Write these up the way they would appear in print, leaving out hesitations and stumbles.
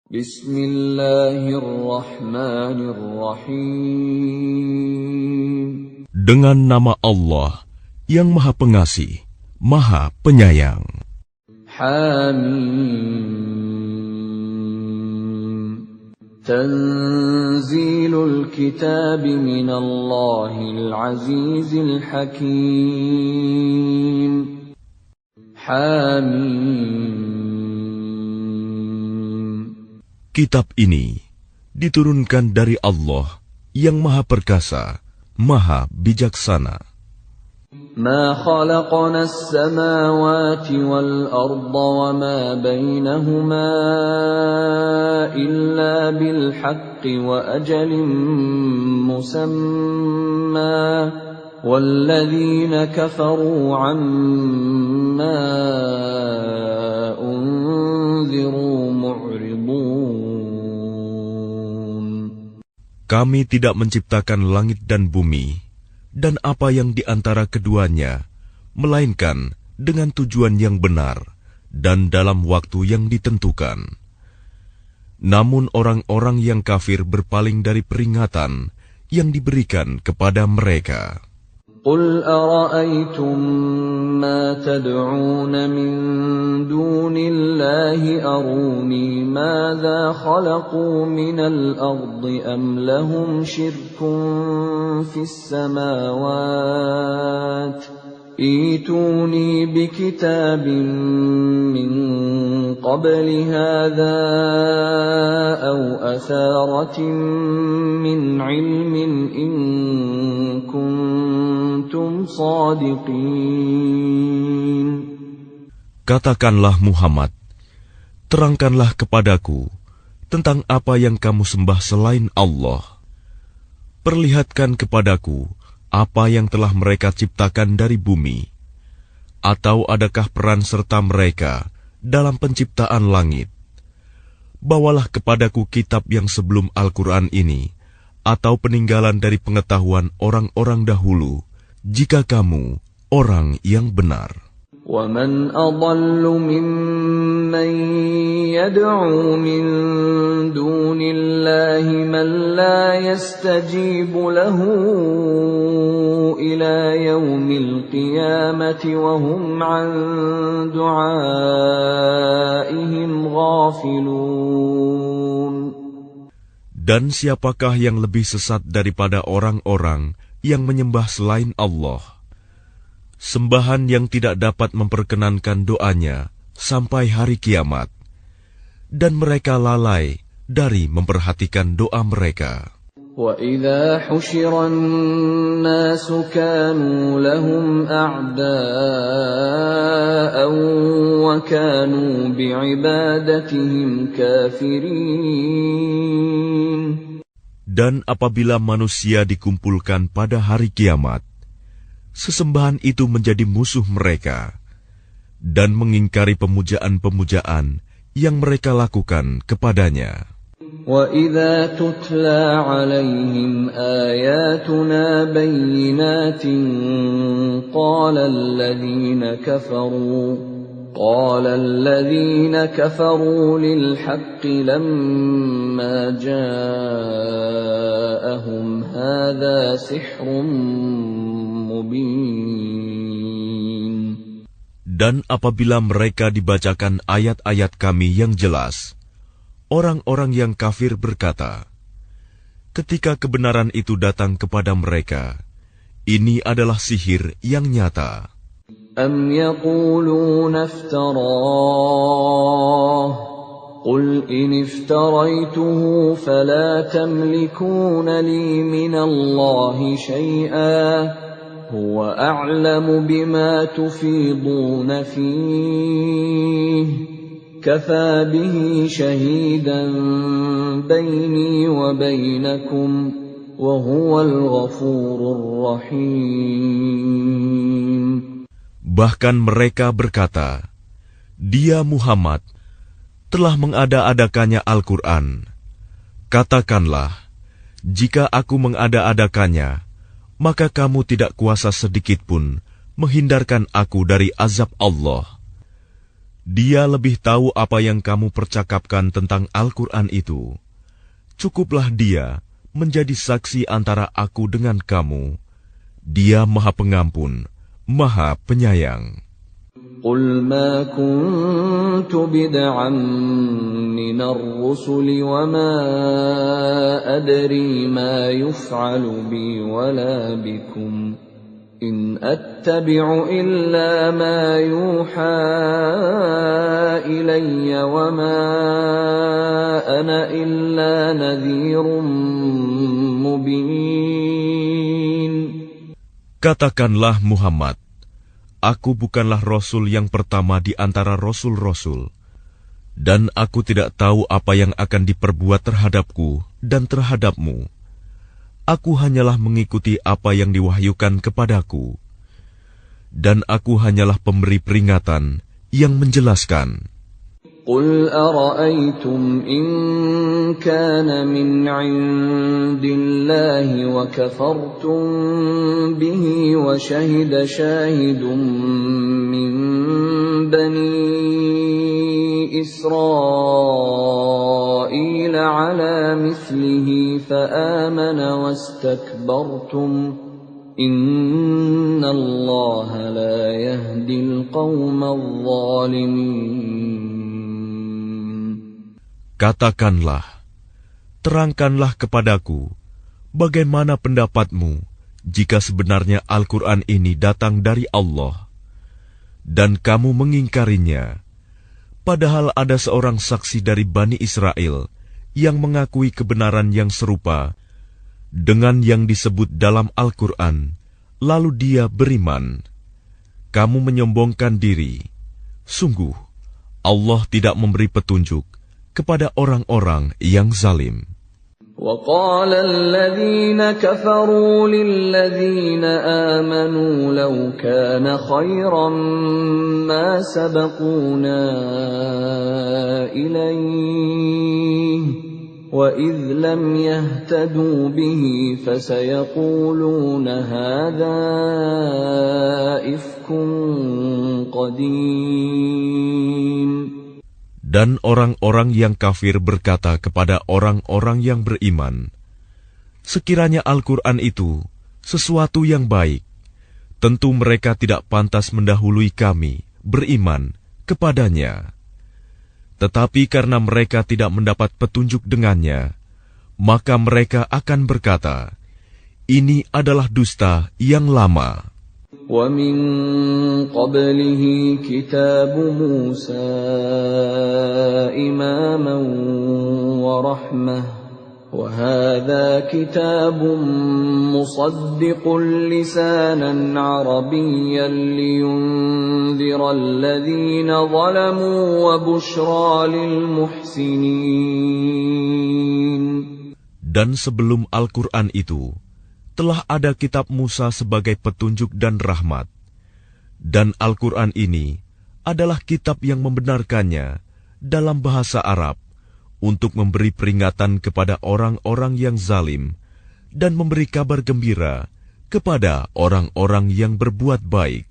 Bismillahirrahmanirrahim. Dengan nama Allah yang Maha Pengasih, Maha Penyayang. Hamim. Tanzilul kitab minallahil azizil hakim. Hamim. Kitab ini diturunkan dari Allah yang Maha Perkasa, Maha Bijaksana. Ma khalaqna as-samawati wal-arda wa ma bainahuma illa bil haqqi wa ajalin musamma walladzina kafaru amma unziru mu'ridun. Kami tidak menciptakan langit dan bumi dan apa yang di antara keduanya, melainkan dengan tujuan yang benar dan dalam waktu yang ditentukan. Namun orang-orang yang kafir berpaling dari peringatan yang diberikan kepada mereka. Qul ara'aytum ma tad'un min dunillahi aruni madza khalaqu minal ardi am lahum shirkun fis samawati ituni bikitabin min qabli hadza aw atharatin min ilmin in kuntum shadiqin. Katakanlah Muhammad, terangkanlah kepadaku tentang apa yang kamu sembah selain Allah. Perlihatkan kepadaku apa yang telah mereka ciptakan dari bumi, atau adakah peran serta mereka dalam penciptaan langit. Bawalah kepadaku kitab yang sebelum Al-Quran ini, atau peninggalan dari pengetahuan orang-orang dahulu, jika kamu orang yang benar. وَمَنْ أَضَلُّ مِمَّنْ يَدْعُو مِنْ دُونِ اللَّهِ مَنْ لَا يَسْتَجِيبُ لَهُ إِلَى يَوْمِ الْقِيَامَةِ وَهُمْ عَنْ دُعَائِهِمْ غَافِلُونَ. Dan siapakah yang lebih sesat daripada orang-orang yang menyembah selain Allah? Sembahan yang tidak dapat memperkenankan doanya sampai hari kiamat, dan mereka lalai dari memperhatikan doa mereka. وَإِذَا حُشِرَ النَّاسُ كَانُوا لَهُمْ أَعْدَاءً وَكَانُوا بِعِبَادَتِهِمْ كَافِرِينَ. Dan apabila manusia dikumpulkan pada hari kiamat, sesembahan itu menjadi musuh mereka dan mengingkari pemujaan-pemujaan yang mereka lakukan kepadanya. وَإِذَا تُتْلَى عَلَيْهِمْ آيَاتُنَا بَيِّنَاتٍ قَالَ الَّذِينَ كَفَرُوا لِلْحَقِّ لَمَّا جَاءَهُمْ هَذَا سِحْرٌ مُبِينٌ. Dan apabila mereka dibacakan ayat-ayat kami yang jelas, orang-orang yang kafir berkata, ketika kebenaran itu datang kepada mereka, ini adalah sihir yang nyata. أَمْ يَقُولُونَ افْتَرَاهُ قُلْ إِنِ افْتَرَيْتُهُ فَلَا تَمْلِكُونَ لِي مِنَ اللَّهِ شَيْئًا هُوَ أَعْلَمُ بِمَا تُفِيضُونَ فِيهِ كَفَى بِهِ شَهِيدًا بَيْنِي وَبَيْنَكُمْ وَهُوَ الْغَفُورُ الرَّحِيمُ. Bahkan mereka berkata, dia Muhammad telah mengada-adakannya Al-Quran. Katakanlah, jika aku mengada-adakannya, maka kamu tidak kuasa sedikitpun menghindarkan aku dari azab Allah. Dia lebih tahu apa yang kamu percakapkan tentang Al-Quran itu. Cukuplah dia menjadi saksi antara aku dengan kamu. Dia Maha Pengampun, Maha Penyayang. قل ما كنت بدعا من الرسل وما أدري ما يفعل بي ولا بكم إن أتبع إلا ما يوحى إلي وما أنا إلا نذير مبين. Katakanlah Muhammad, aku bukanlah Rasul yang pertama di antara Rasul-Rasul, dan aku tidak tahu apa yang akan diperbuat terhadapku dan terhadapmu. Aku hanyalah mengikuti apa yang diwahyukan kepadaku, dan aku hanyalah pemberi peringatan yang menjelaskan. قل أرأيتم إن كان من عند الله وكفرتم به وشهد شاهد من بني إسرائيل على مثله فآمن واستكبرتم إن الله لا يهدي القوم الظالمين. Katakanlah, terangkanlah kepadaku, bagaimana pendapatmu jika sebenarnya Al-Quran ini datang dari Allah, dan kamu mengingkarinya, padahal ada seorang saksi dari Bani Israel yang mengakui kebenaran yang serupa dengan yang disebut dalam Al-Quran, lalu dia beriman. Kamu menyombongkan diri. Sungguh, Allah tidak memberi petunjuk kepada orang-orang yang zalim. وقال الذين كفروا للذين آمنوا لو كان خيرا ما سبقونا إليه وإذ لم يهتدوا به فسيقولون هذا إفك قديم. Dan orang-orang yang kafir berkata kepada orang-orang yang beriman, sekiranya Al-Quran itu sesuatu yang baik, tentu mereka tidak pantas mendahului kami beriman kepadanya. Tetapi karena mereka tidak mendapat petunjuk dengannya, maka mereka akan berkata, ini adalah dusta yang lama. وَمِن قَبْلِهِ كِتَابُ مُوسَى إِمَامًا وَرَحْمَةً وَهَذَا كِتَابٌ مُصَدِّقٌ لِسَانًا عَرَبِيًّا لِيُنذِرَ الَّذِينَ ظَلَمُوا وَبُشْرَى لِلْمُحْسِنِينَ. Dan sebelum Al-Quran itu, telah ada kitab Musa sebagai petunjuk dan rahmat. Dan Al-Quran ini adalah kitab yang membenarkannya dalam bahasa Arab untuk memberi peringatan kepada orang-orang yang zalim dan memberi kabar gembira kepada orang-orang yang berbuat baik.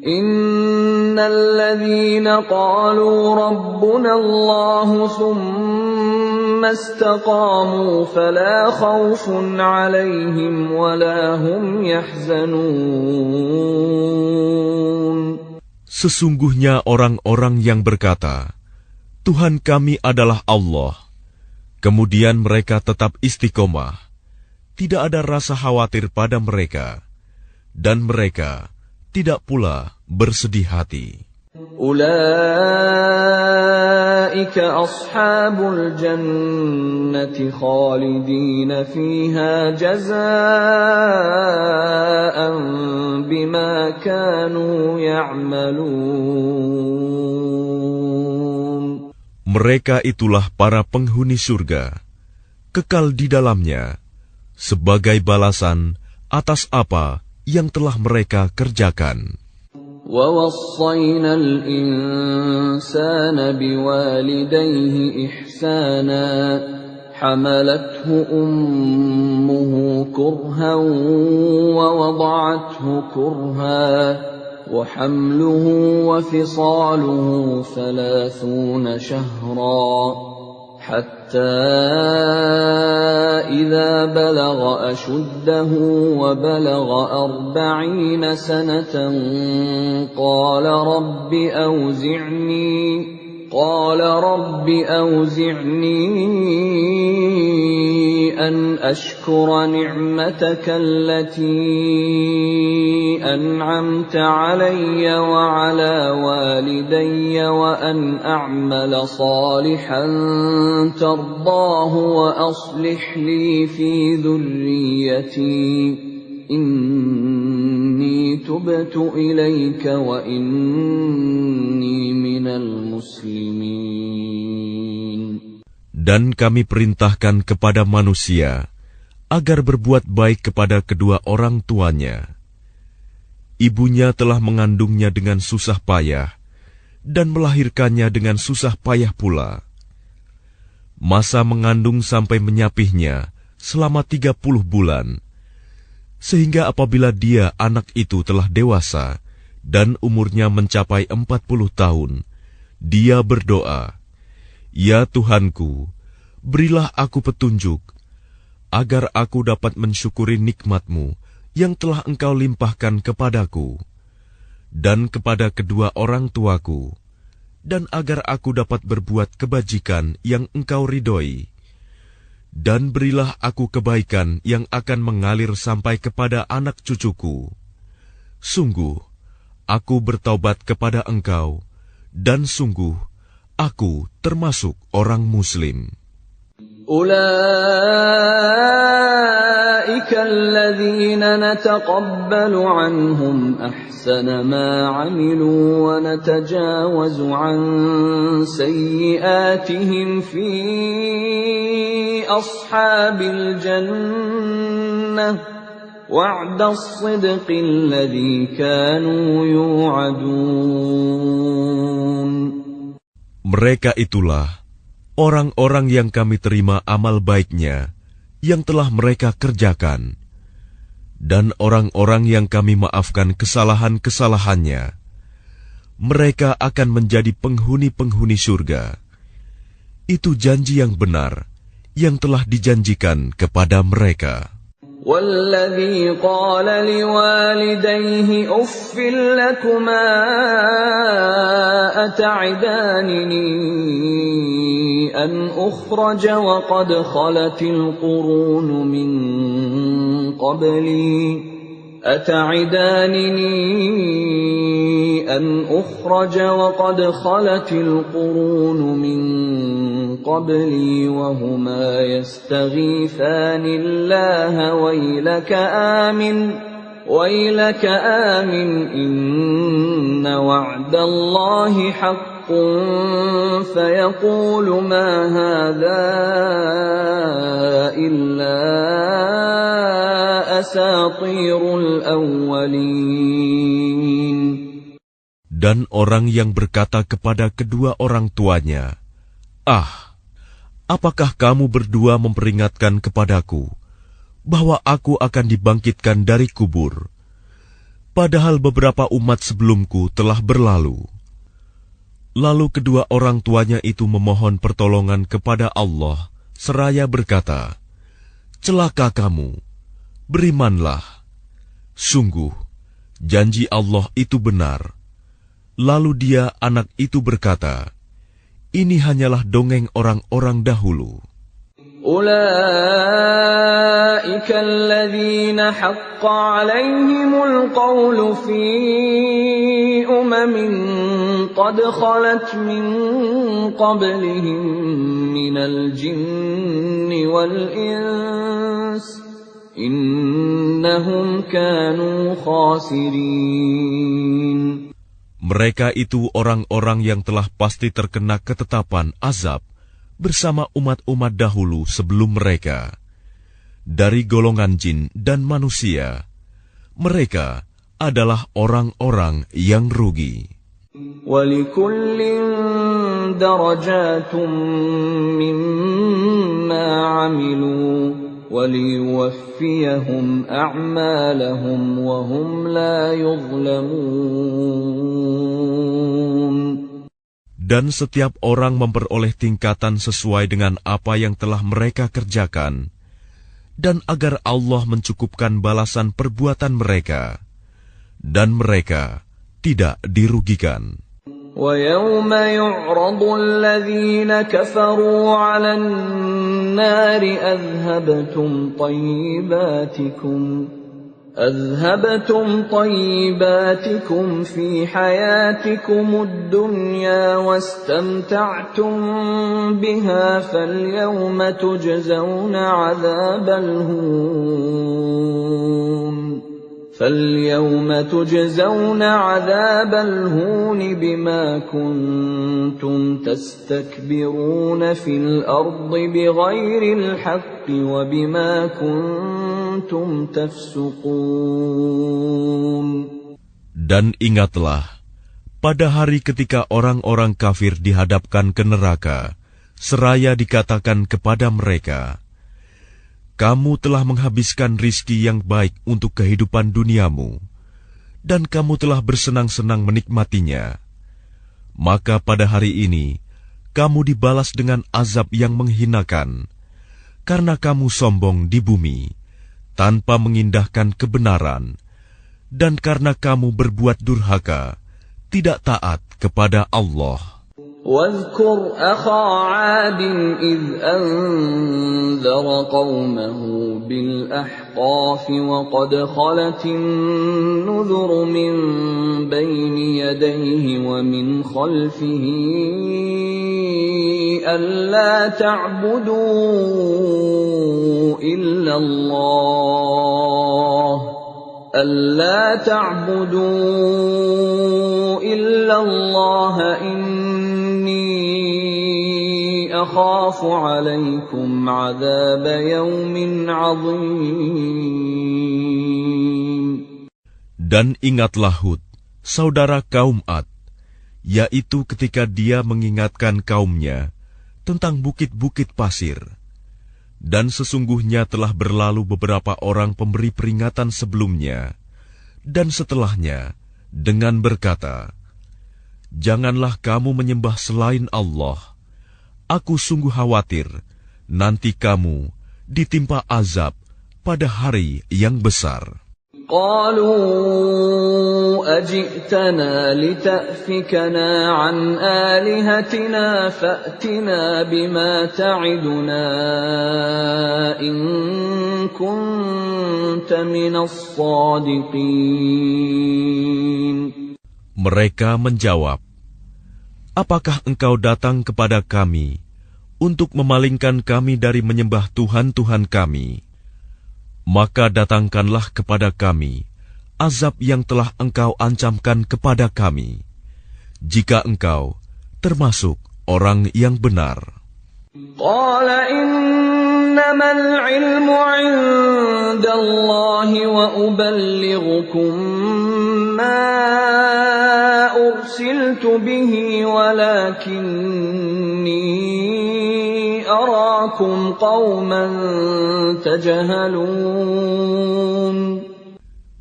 Innalladzina qalu rabbuna Allahu thumma istaqamu fala khawfun 'alaihim wala hum yahzanun. Sesungguhnya orang-orang yang berkata, Tuhan kami adalah Allah, kemudian mereka tetap istiqomah, tidak ada rasa khawatir pada mereka, dan mereka tidak pula bersedih hati. Ulaika ashabul jannati khalidina fiha jazaa'an bima kanu ya'malun. Mereka itulah para penghuni surga, kekal di dalamnya, sebagai balasan atas apa yang telah mereka kerjakan. وَوَصَّيْنَا الْإِنسَانَ بِوَالِدَيْهِ إِحْسَانًا حَمَلَتْهُ أُمُّهُ كُرْهًا وَوَضَعَتْهُ كُرْهًا وحمله وفصاله 30 شهرا حتى إذا بلغ أشده وبلغ 40 سنة قال رب أوزعني أن أشكر نعمتك التي أنعمت علي وعلى والدي وأن أعمل صالحا ترضاه وأصلح لي في ذريتي إني تبت إليك وإني من المسلمين. Dan kami perintahkan kepada manusia agar berbuat baik kepada kedua orang tuanya. Ibunya telah mengandungnya dengan susah payah dan melahirkannya dengan susah payah pula. Masa mengandung sampai menyapihnya selama 30 bulan, sehingga apabila dia anak itu telah dewasa dan umurnya mencapai 40 tahun, dia berdoa, "Ya Tuhanku, berilah aku petunjuk, agar aku dapat mensyukuri nikmat-Mu yang telah Engkau limpahkan kepadaku, dan kepada kedua orang tuaku, dan agar aku dapat berbuat kebajikan yang Engkau ridhoi. Dan berilah aku kebaikan yang akan mengalir sampai kepada anak cucuku. Sungguh, aku bertaubat kepada Engkau, dan sungguh, aku termasuk orang Muslim." أولئك الذين نتقبل عنهم أحسن ما عملوا ونتجاوز عن سيئاتهم في أصحاب الجنة وعد الصدق الذي كانوا يوعدون. Mereka itulah orang-orang yang kami terima amal baiknya yang telah mereka kerjakan, dan orang-orang yang kami maafkan kesalahan-kesalahannya. Mereka akan menjadi penghuni-penghuni surga. Itu janji yang benar yang telah dijanjikan kepada mereka. والذي قال لوالديه أف لكما أتعدانني أن أخرج وقد خلت القرون من قبلي وهما يستغيثان الله ويلك آمن إن وعد الله حق فيقول ما هذا إلا أساطير الأولين. Dan orang yang berkata kepada kedua orang tuanya, "Ah, apakah kamu berdua memperingatkan kepadaku bahwa aku akan dibangkitkan dari kubur, padahal beberapa umat sebelumku telah berlalu?" Lalu kedua orang tuanya itu memohon pertolongan kepada Allah, seraya berkata, "Celaka kamu, berimanlah. Sungguh, janji Allah itu benar." Lalu dia, anak itu berkata, "Ini hanyalah dongeng orang-orang dahulu." أولئك الذين حق عليهم القول في قد خلت من قبلهم من الجن والإنس إنهم كانوا خاسرين. Mereka itu orang-orang yang telah pasti terkena ketetapan azab bersama umat-umat dahulu sebelum mereka, dari golongan jin dan manusia. Mereka adalah orang-orang yang rugi. وَلِكُلٍّ دَرَجَاتٌ مِّمَّا عَمِلُوا وَلِيُوَفِّيَهُمْ أَعْمَالَهُمْ وَهُمْ لَا يُظْلَمُونَ. Dan setiap orang memperoleh tingkatan sesuai dengan apa yang telah mereka kerjakan, dan agar Allah mencukupkan balasan perbuatan mereka, dan mereka tidak dirugikan. وَيَوْمَ يُعْرَضُ الَّذِينَ كَفَرُوا عَلَى النَّارِ أَذْهَبْتُمْ طَيِّبَاتِكُمْ فِي حَيَاتِكُمُ الدُّنْيَا وَاسْتَمْتَعْتُمْ بِهَا فَالْيَوْمَ تُجْزَوْنَ عَذَابَ الْهُونِ بِمَا كُنتُمْ تَسْتَكْبِرُونَ فِي الْأَرْضِ بِغَيْرِ الْحَقِّ وَبِمَا كُنتُمْ تَفْسُقُونَ. Dan ingatlah, pada hari ketika orang-orang kafir dihadapkan ke neraka, seraya dikatakan kepada mereka, kamu telah menghabiskan rizki yang baik untuk kehidupan duniamu, dan kamu telah bersenang-senang menikmatinya. Maka pada hari ini, kamu dibalas dengan azab yang menghinakan, karena kamu sombong di bumi, tanpa mengindahkan kebenaran, dan karena kamu berbuat durhaka, tidak taat kepada Allah. واذكر أخا عاد إذ أنذر قومه بالأحقاف وقد خلت النذر من بين يديه ومن خلفه ألا تعبدوا إلا الله أخاف عليكم عذاب يوم عظيم. Dan ingatlah Hud, saudara kaum Ad, yaitu ketika dia mengingatkan kaumnya tentang bukit-bukit pasir. Dan sesungguhnya telah berlalu beberapa orang pemberi peringatan sebelumnya dan setelahnya dengan berkata, janganlah kamu menyembah selain Allah. Aku sungguh khawatir nanti kamu ditimpa azab pada hari yang besar. قالوا أجئتنا لتأفكنا عن آلهتنا فأتنا بما تعدنا إن كنت من الصادقين. Mereka menjawab, apakah engkau datang kepada kami untuk memalingkan kami dari menyembah Tuhan-Tuhan kami? Maka datangkanlah kepada kami azab yang telah engkau ancamkan kepada kami, jika engkau termasuk orang yang benar. Qala innamal ilmu 'indallahi wa uballighukum ma ursiltu bihi walakinni arakum qauman tajhalun.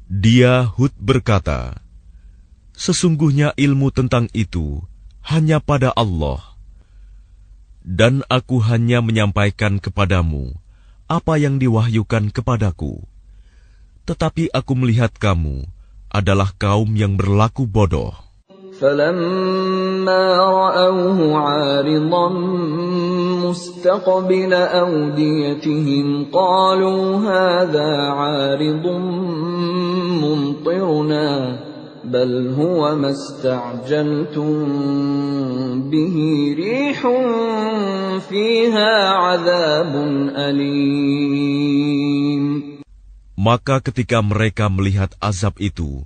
Dia Hud berkata, sesungguhnya ilmu tentang itu hanya pada Allah, dan aku hanya menyampaikan kepadamu apa yang diwahyukan kepadaku. Tetapi aku melihat kamu adalah kaum yang berlaku bodoh. فَلَمَّا رَأَوْهُ عَارِضًا مُسْتَقْبِلَ أَوْدِيَتِهِمْ قَالُوا هَذَا عَارِضٌ مُمْطِرُنَا بَلْ هُوَ مَا اسْتَعْجَلْتُمْ بِهِ رِيحٌ فِيهَا عَذَابٌ أَلِيمٌ. Maka ketika mereka melihat azab itu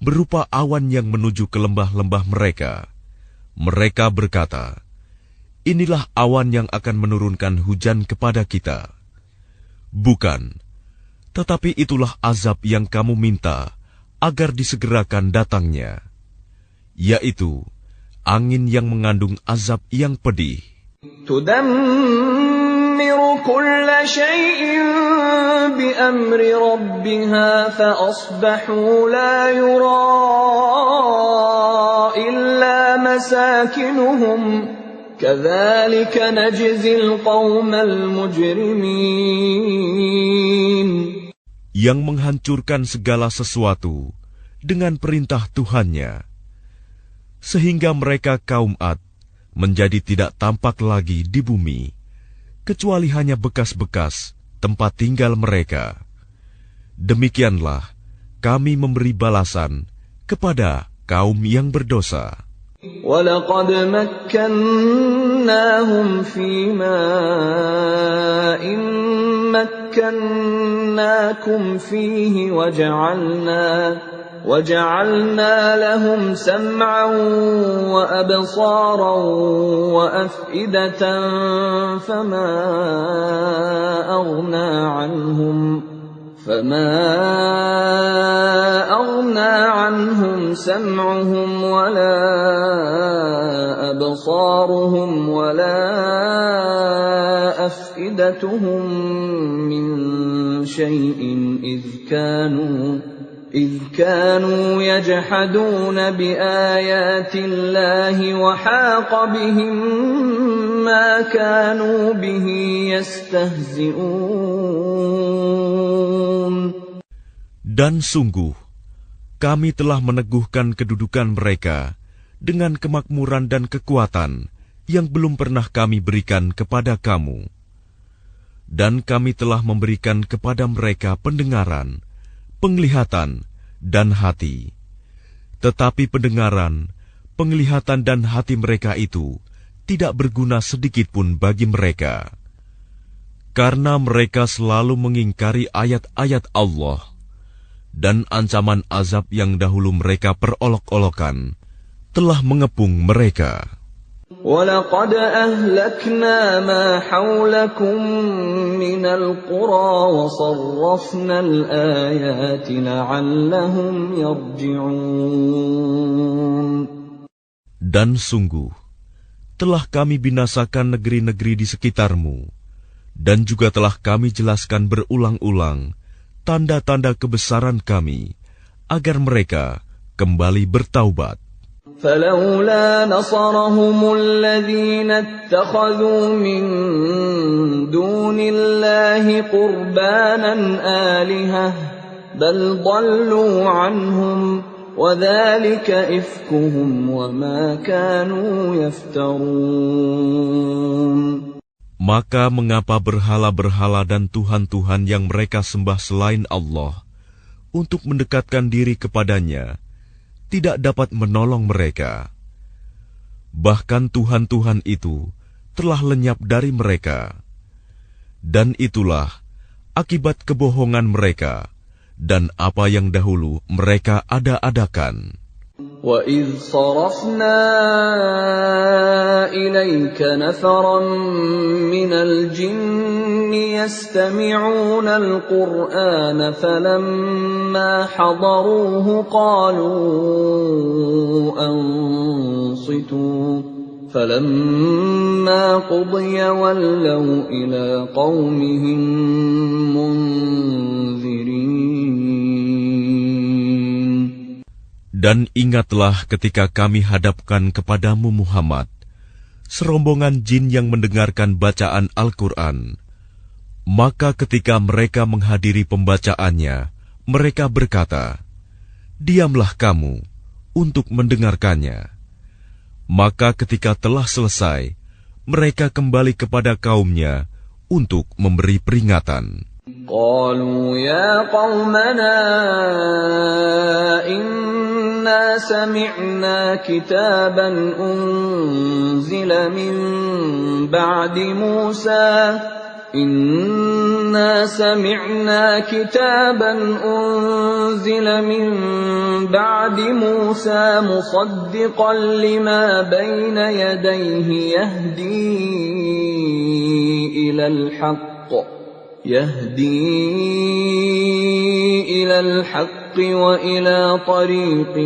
berupa awan yang menuju ke lembah-lembah mereka, mereka berkata, inilah awan yang akan menurunkan hujan kepada kita. Bukan, tetapi itulah azab yang kamu minta agar disegerakan datangnya, yaitu angin yang mengandung azab yang pedih. تدمر كل شيء بأمر ربها فأصبحوا لا يرى إلا مساكنهم كذلك نجزي القوم المجرمين. Yang menghancurkan segala sesuatu dengan perintah Tuhannya, sehingga mereka kaum Ad menjadi tidak tampak lagi di bumi, kecuali hanya bekas-bekas tempat tinggal mereka. Demikianlah kami memberi balasan kepada kaum yang berdosa. وَلَقَدْ مَكَّنَّاهُمْ فِي مَاءٍ مَكَّنَّاكُمْ فِيهِ وَجَعَلْنَا لَهُمْ سَمْعًا وَأَبْصَارًا وَأَفْئِدَةً فَمَا أَغْنَى عَنْهُمْ سَمْعُهُمْ وَلَا أَبْصَارُهُمْ وَلَا أَفْئِدَتُهُمْ مِنْ شَيْءٍ إِذْ كَانُوا يَجْحَدُونَ بِآيَاتِ اللَّهِ وَحَاقَ بِهِمْ مَا كَانُوا بِهِ يَسْتَهْزِئُونَ. Dan sungguh, kami telah meneguhkan kedudukan mereka dengan kemakmuran dan kekuatan yang belum pernah kami berikan kepada kamu. Dan kami telah memberikan kepada mereka pendengaran, penglihatan, dan hati. Tetapi pendengaran, penglihatan, dan hati mereka itu tidak berguna sedikit pun bagi mereka, karena mereka selalu mengingkari ayat-ayat Allah, dan ancaman azab yang dahulu mereka perolok-olokan telah mengepung mereka. وَلَقَدْ أَهْلَكْنَا مَا حَوْلَكُمْ مِنَ الْقُرَى وَصَرَّفْنَا الْآيَاتِ لَعَلَّهُمْ يَرْجِعُونَ. Dan sungguh, telah kami binasakan negeri-negeri di sekitarmu, dan juga telah kami jelaskan berulang-ulang tanda-tanda kebesaran kami, agar mereka kembali bertaubat. فَلَوْلَا نَصَرَهُمُ الَّذِينَ اتَّخَذُوا مِن دُونِ اللَّهِ قُرْبَانًا آلِهَةً بَلْ ضَلُّوا عَنْهُمْ وَذَلِكَ إِفْكُهُمْ وَمَا كَانُوا يَفْتَرُونَ. Maka mengapa berhala-berhala dan tuhan-tuhan yang mereka sembah selain Allah untuk mendekatkan diri kepadanya tidak dapat menolong mereka? Bahkan tuhan-tuhan itu telah lenyap dari mereka. Dan itulah akibat kebohongan mereka dan apa yang dahulu mereka ada-adakan. وَإِذْ صَرَفْنَا إِلَيْكَ نَفَرًا مِنَ الْجِنِّ يَسْتَمِعُونَ الْقُرْآنَ فَلَمَّا حَضَرُوهُ قَالُوا أَنصِتُوا فَلَمَّا قُضِيَ وَلَّوْا إِلَى قَوْمِهِمْ مُنذِرِينَ. Dan ingatlah ketika kami hadapkan kepadamu Muhammad serombongan jin yang mendengarkan bacaan Al-Quran. Maka ketika mereka menghadiri pembacaannya, mereka berkata, "Diamlah kamu untuk mendengarkannya." Maka ketika telah selesai, mereka kembali kepada kaumnya untuk memberi peringatan. قالوا يا قومنا إنا سمعنا كتابا أنزل من بعد موسى مصدقا لما بين يديه يهدي إلى الحق وإلى طريق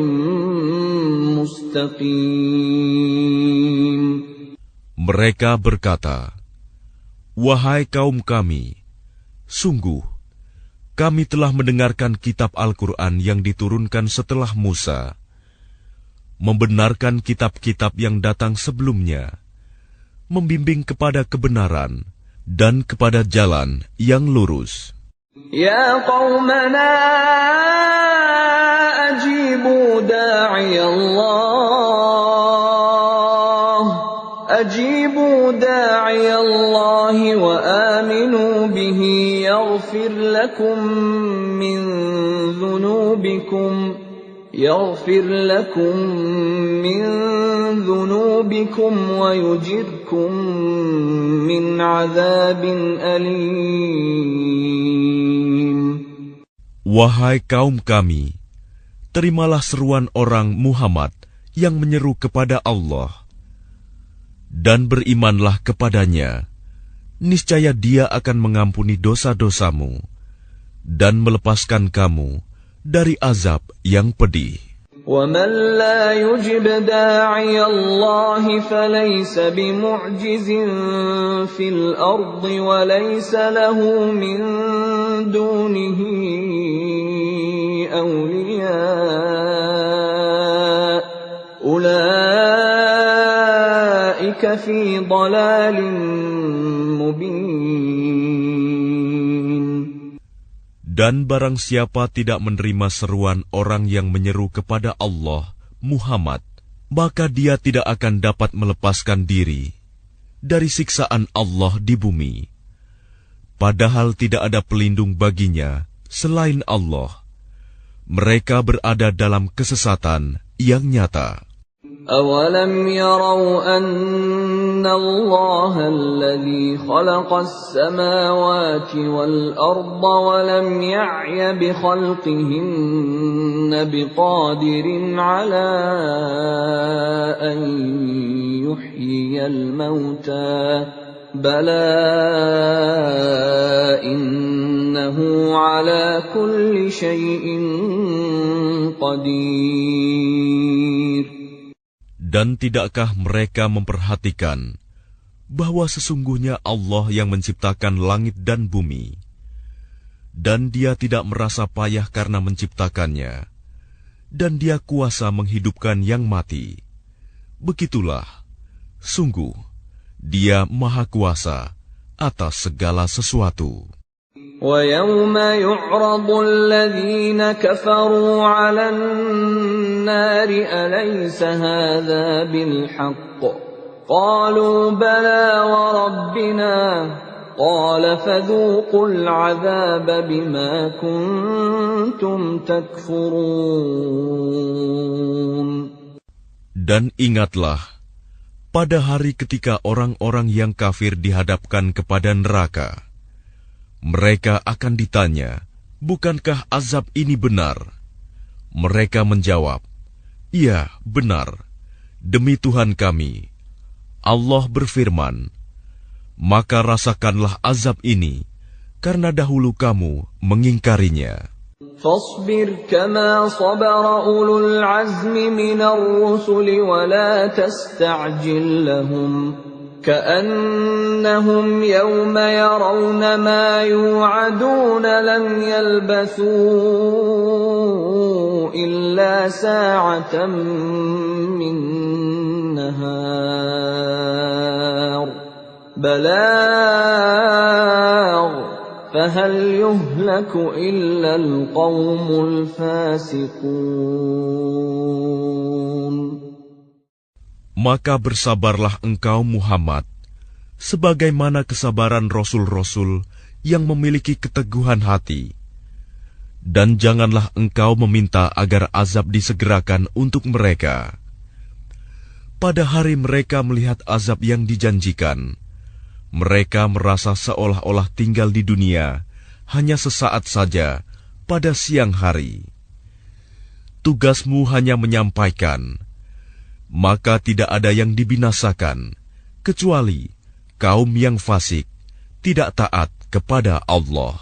مستقيم. Mereka berkata, Wahai kaum kami, sungguh, kami telah mendengarkan kitab Al-Quran yang diturunkan setelah Musa, membenarkan kitab-kitab yang datang sebelumnya, membimbing kepada kebenaran dan kepada jalan yang lurus. Ya qaumana ajibu da'iyallahi wa aminu bihi yaghfir lakum min dhunubikum wa yujirkum min azabin alim. Wahai kaum kami, terimalah seruan orang Muhammad yang menyeru kepada Allah, dan berimanlah kepadanya. Niscaya Dia akan mengampuni dosa-dosamu dan melepaskan kamu dari azab yang pedih. وَمَنْ لَا يُجِبْ دَاعِيَ اللَّهِ فَلَيْسَ بِمُعْجِزٍ فِي الْأَرْضِ وَلَيْسَ لَهُ مِنْ دُونِهِ أَوْلِيَاءُ أُولَئِكَ فِي ضَلَالٍ مُبِينٍ. Dan barang siapa tidak menerima seruan orang yang menyeru kepada Allah, Muhammad, maka dia tidak akan dapat melepaskan diri dari siksaan Allah di bumi. Padahal tidak ada pelindung baginya selain Allah. Mereka berada dalam kesesatan yang nyata. أَوَلَمْ يَرَوْا أَنَّ اللَّهَ الَّذِي خَلَقَ السَّمَاوَاتِ وَالْأَرْضَ وَلَمْ يَعْيَ بِخَلْقِهِنَّ بِقَادِرٍ عَلَىٰ أَن يُحْيِيَ الْمَوْتَىٰ بَلَىٰ إِنَّهُ عَلَىٰ كُلِّ شَيْءٍ قَدِيرٌ. Dan tidakkah mereka memperhatikan bahwa sesungguhnya Allah yang menciptakan langit dan bumi, dan Dia tidak merasa payah karena menciptakannya, dan Dia kuasa menghidupkan yang mati. Begitulah, sungguh, Dia Maha Kuasa atas segala sesuatu. وَيَوْمَ يُعْرَضُ الَّذِينَ كَفَرُوا عَلَى النَّارِ أَلَيْسَ هَذَا بِالْحَقِّ قَالُوا بَلَىٰ وَرَبِّنَا قَالَ فَذُوقُوا الْعَذَابَ بِمَا كُنتُمْ تَكْفُرُونَ. Dan ingatlah, pada hari ketika orang-orang yang kafir dihadapkan kepada neraka, mereka akan ditanya, bukankah azab ini benar? Mereka menjawab, iya, benar. Demi Tuhan kami. Allah berfirman, maka rasakanlah azab ini, karena dahulu kamu mengingkarinya. فاصبر كما صبر أولو العزم من الرسل ولا تستعجل لهم كأنهم يوم يرون ما يوعدون لم يلبثوا إلا ساعة من نهار بلاغ فهل يهلك إلا القوم الفاسقون. Maka bersabarlah engkau Muhammad, sebagaimana kesabaran Rasul-Rasul yang memiliki keteguhan hati. Dan janganlah engkau meminta agar azab disegerakan untuk mereka. Pada hari mereka melihat azab yang dijanjikan, mereka merasa seolah-olah tinggal di dunia hanya sesaat saja pada siang hari. Tugasmu hanya menyampaikan, maka tidak ada yang dibinasakan, kecuali kaum yang fasik, tidak taat kepada Allah.